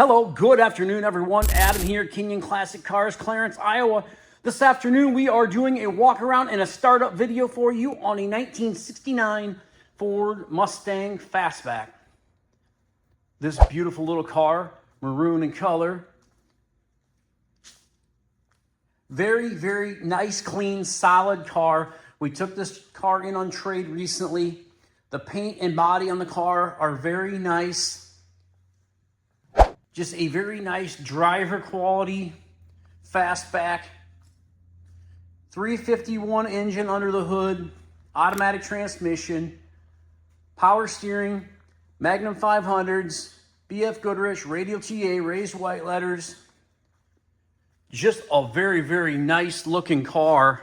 Hello, good afternoon, everyone. Adam here, Kinion Classic Cars, Clarence, Iowa. This afternoon, we are doing a walk around and a startup video for you on a 1969 Ford Mustang Fastback. This beautiful little car, maroon in color. Very, very nice, clean, solid car. We took this car in on trade recently. The paint and body on the car are very nice. Just a very nice driver quality Fastback. 351 engine under the hood, automatic transmission, power steering, Magnum 500s, BF Goodrich, radial TA, raised white letters. Just a very, very nice looking car.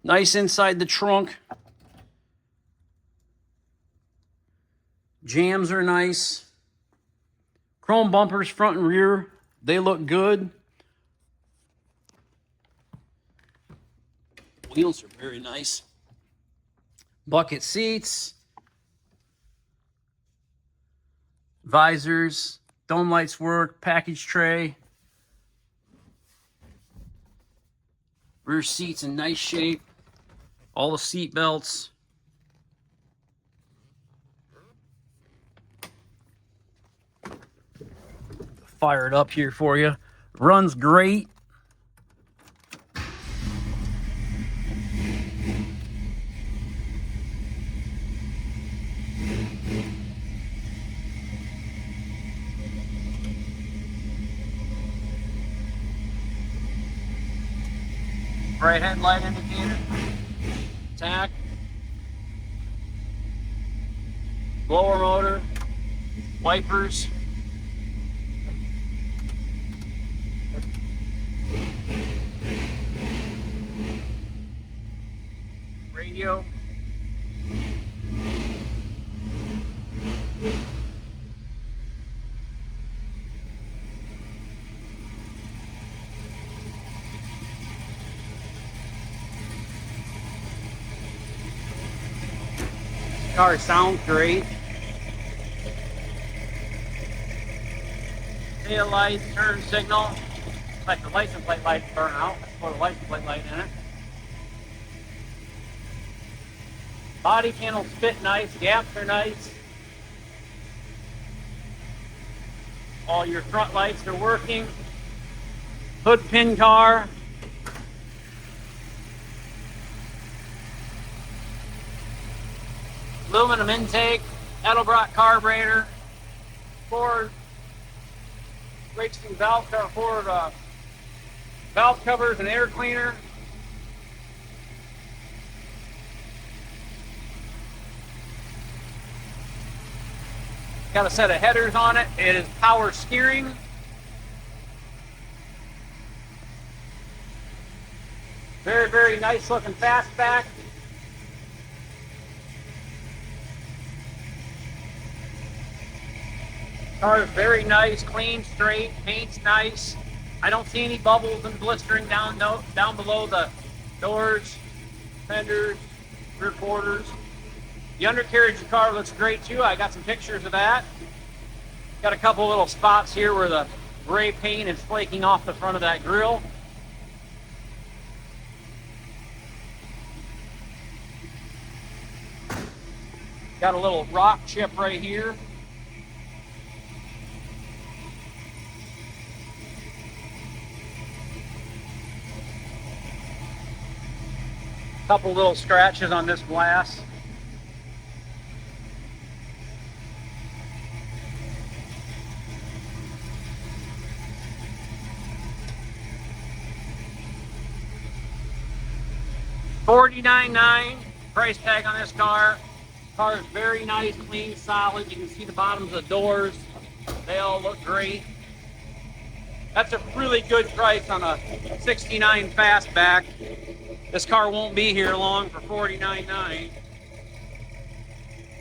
Nice inside the trunk. Jams are nice. Chrome bumpers front and rear, they look good. Wheels are very nice. Bucket seats. Visors. Dome lights work. Package tray. Rear seats in nice shape. All the seat belts. Fire it up here for you. Runs great. Right headlight indicator. Tack. Blower motor. Wipers. Radio. Car sounds great. Tail light, turn signal. Like the license plate light burn out. Let's put a license plate light in it. Body panels fit nice, gaps are nice. All your front lights are working. Hood pin car. Aluminum intake, Edelbrock carburetor, Ford racing valve cover, Ford valve covers and air cleaner. Got a set of headers on it. It is power steering. Very, very nice looking Fastback. Car is very nice, clean, straight, paint's nice. I don't see any bubbles and blistering down below the doors, fenders, rear quarters. The undercarriage of the car looks great too. I got some pictures of that. Got a couple little spots here where the gray paint is flaking off the front of that grille. Got a little rock chip right here. Couple little scratches on this glass. $49,900 price tag on this car. Car is very nice, clean, solid. You can see the bottoms of the doors. They all look great. That's a really good price on a 69 Fastback. This car won't be here long for $49,900.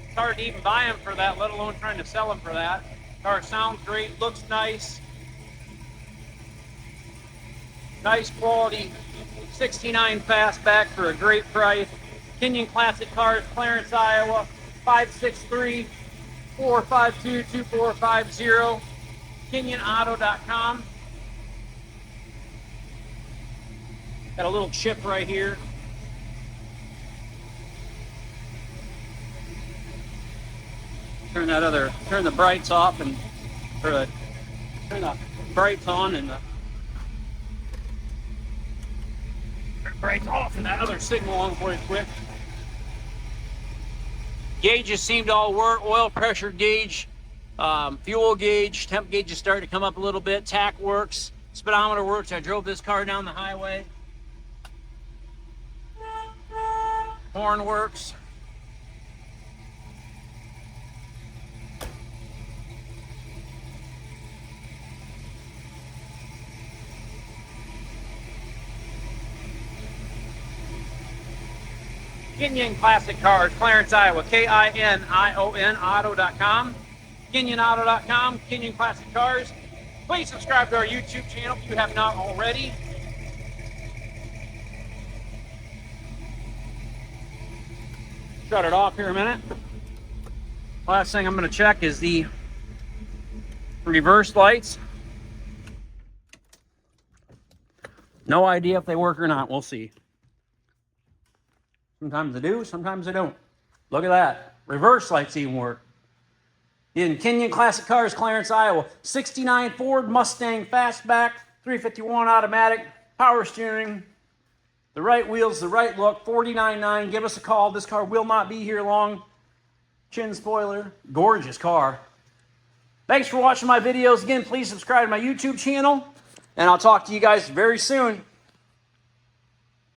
It's hard to even buy them for that, let alone trying to sell them for that. Car sounds great, looks nice. Nice quality 69 Fastback for a great price. Kinion Classic Cars, Clarence, Iowa, 563 452-2450, KinionAuto.com. Got a little chip right here. Turn the brights off and turn the brights on and the brights off and that other signal on for you quick. Gauges seem to all work. Oil pressure gauge, fuel gauge, temp gauge is starting to come up a little bit. Tack works, speedometer works. I drove this car down the highway. Horn works. Kinion Classic Cars, Clarence, Iowa. Kinion Auto.com. KinionAuto.com. Kinion Classic Cars. Please subscribe to our YouTube channel if you have not already. Shut it off here a minute. Last thing I'm going to check is the reverse lights. No idea if they work or not. We'll see. Sometimes they do, sometimes they don't. Look at that. Reverse lights even work. In Kinion Classic Cars, Clarence, Iowa. 69 Ford Mustang Fastback, 351 automatic, power steering, the right wheels, the right look, $49,900. Give us a call. This car will not be here long. Chin spoiler. Gorgeous car. Thanks for watching my videos. Again, please subscribe to my YouTube channel, and I'll talk to you guys very soon.